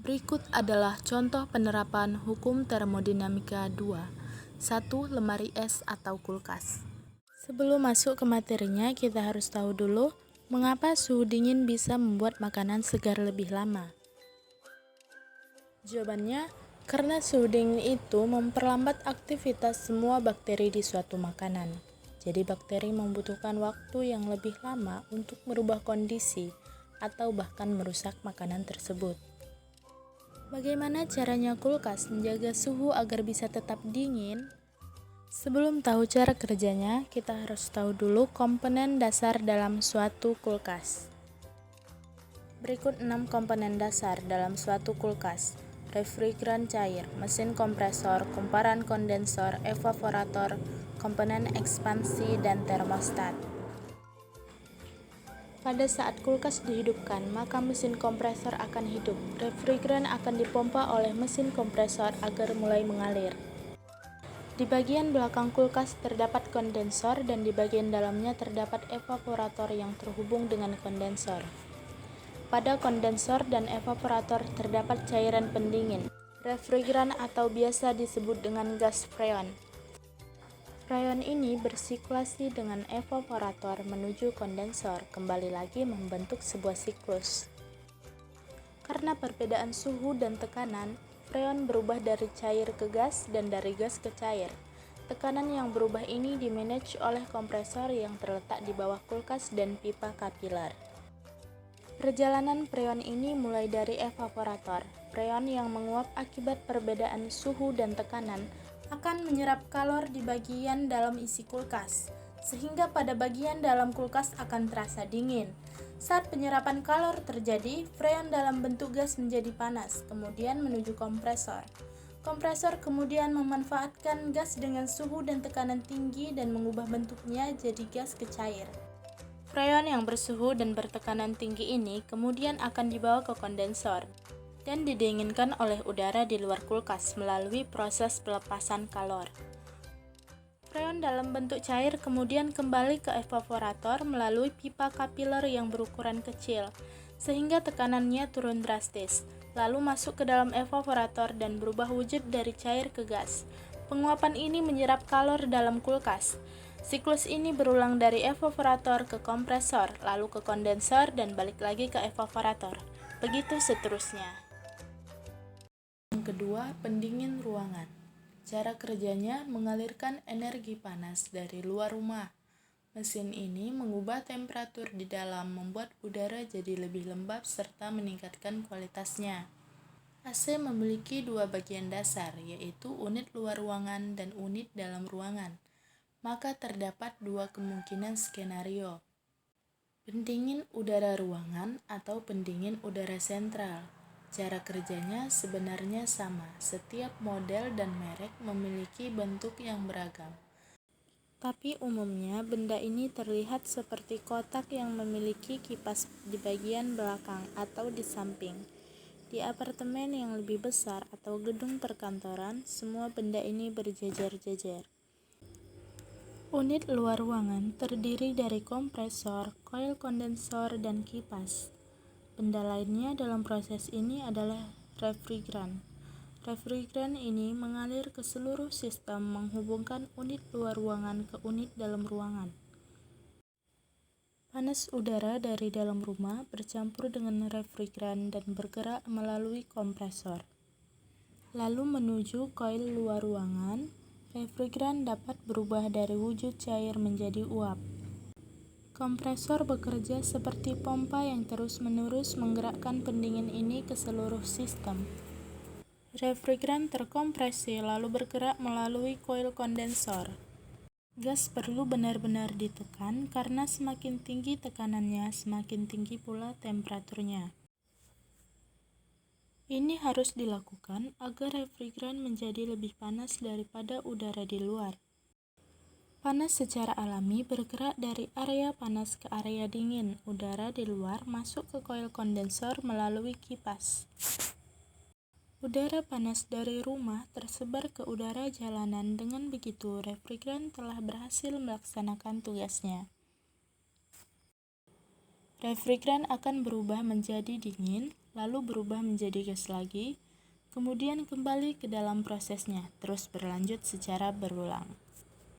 Berikut adalah contoh penerapan hukum termodinamika 2. 1. Lemari es atau kulkas. Sebelum masuk ke materinya, kita harus tahu dulu mengapa suhu dingin bisa membuat makanan segar lebih lama. Jawabannya, karena suhu dingin itu memperlambat aktivitas semua bakteri di suatu makanan. Jadi bakteri membutuhkan waktu yang lebih lama untuk merubah kondisi atau bahkan merusak makanan tersebut. Bagaimana caranya kulkas menjaga suhu agar bisa tetap dingin? Sebelum tahu cara kerjanya, kita harus tahu dulu komponen dasar dalam suatu kulkas. Berikut 6 komponen dasar dalam suatu kulkas: refrigeran cair, mesin kompresor, kumparan kondensor, evaporator, komponen ekspansi, dan termostat. Pada saat kulkas dihidupkan, maka mesin kompresor akan hidup. Refrigeran akan dipompa oleh mesin kompresor agar mulai mengalir. Di bagian belakang kulkas terdapat kondensor dan di bagian dalamnya terdapat evaporator yang terhubung dengan kondensor. Pada kondensor dan evaporator terdapat cairan pendingin, refrigeran atau biasa disebut dengan gas freon. Freon ini bersirkulasi dengan evaporator menuju kondensor, kembali lagi membentuk sebuah siklus. Karena perbedaan suhu dan tekanan, freon berubah dari cair ke gas dan dari gas ke cair. Tekanan yang berubah ini dimanage oleh kompresor yang terletak di bawah kulkas dan pipa kapiler. Perjalanan freon ini mulai dari evaporator. Freon yang menguap akibat perbedaan suhu dan tekanan akan menyerap kalor di bagian dalam isi kulkas, sehingga pada bagian dalam kulkas akan terasa dingin. Saat penyerapan kalor terjadi, freon dalam bentuk gas menjadi panas, kemudian menuju kompresor. Kompresor kemudian memanfaatkan gas dengan suhu dan tekanan tinggi dan mengubah bentuknya jadi gas ke cair. Freon yang bersuhu dan bertekanan tinggi ini kemudian akan dibawa ke kondensor dan didinginkan oleh udara di luar kulkas melalui proses pelepasan kalor. Freon dalam bentuk cair kemudian kembali ke evaporator melalui pipa kapiler yang berukuran kecil, sehingga tekanannya turun drastis, lalu masuk ke dalam evaporator dan berubah wujud dari cair ke gas. Penguapan ini menyerap kalor dalam kulkas. Siklus ini berulang dari evaporator ke kompresor, lalu ke kondensor, dan balik lagi ke evaporator. Begitu seterusnya. Yang kedua, pendingin ruangan. Cara kerjanya mengalirkan energi panas dari luar rumah. Mesin ini mengubah temperatur di dalam, membuat udara jadi lebih lembab serta meningkatkan kualitasnya. AC memiliki dua bagian dasar, yaitu unit luar ruangan dan unit dalam ruangan. Maka terdapat dua kemungkinan skenario: pendingin udara ruangan atau pendingin udara sentral. Cara kerjanya sebenarnya sama, setiap model dan merek memiliki bentuk yang beragam. Tapi umumnya benda ini terlihat seperti kotak yang memiliki kipas di bagian belakang atau di samping. Di apartemen yang lebih besar atau gedung perkantoran, semua benda ini berjejer-jejer. Unit luar ruangan terdiri dari kompresor, koil kondensor, dan kipas. Benda lainnya dalam proses ini adalah refrigeran. Refrigeran ini mengalir ke seluruh sistem menghubungkan unit luar ruangan ke unit dalam ruangan. Panas udara dari dalam rumah bercampur dengan refrigeran dan bergerak melalui kompresor, lalu menuju koil luar ruangan. Refrigeran dapat berubah dari wujud cair menjadi uap. Kompresor bekerja seperti pompa yang terus-menerus menggerakkan pendingin ini ke seluruh sistem. Refrigeran terkompresi lalu bergerak melalui koil kondensor. Gas perlu benar-benar ditekan karena semakin tinggi tekanannya, semakin tinggi pula temperaturnya. Ini harus dilakukan agar refrigeran menjadi lebih panas daripada udara di luar. Panas secara alami bergerak dari area panas ke area dingin. Udara di luar masuk ke koil kondensor melalui kipas. Udara panas dari rumah tersebar ke udara jalanan. Dengan begitu, refrigeran telah berhasil melaksanakan tugasnya. Refrigeran akan berubah menjadi dingin, lalu berubah menjadi gas lagi, kemudian kembali ke dalam prosesnya, terus berlanjut secara berulang.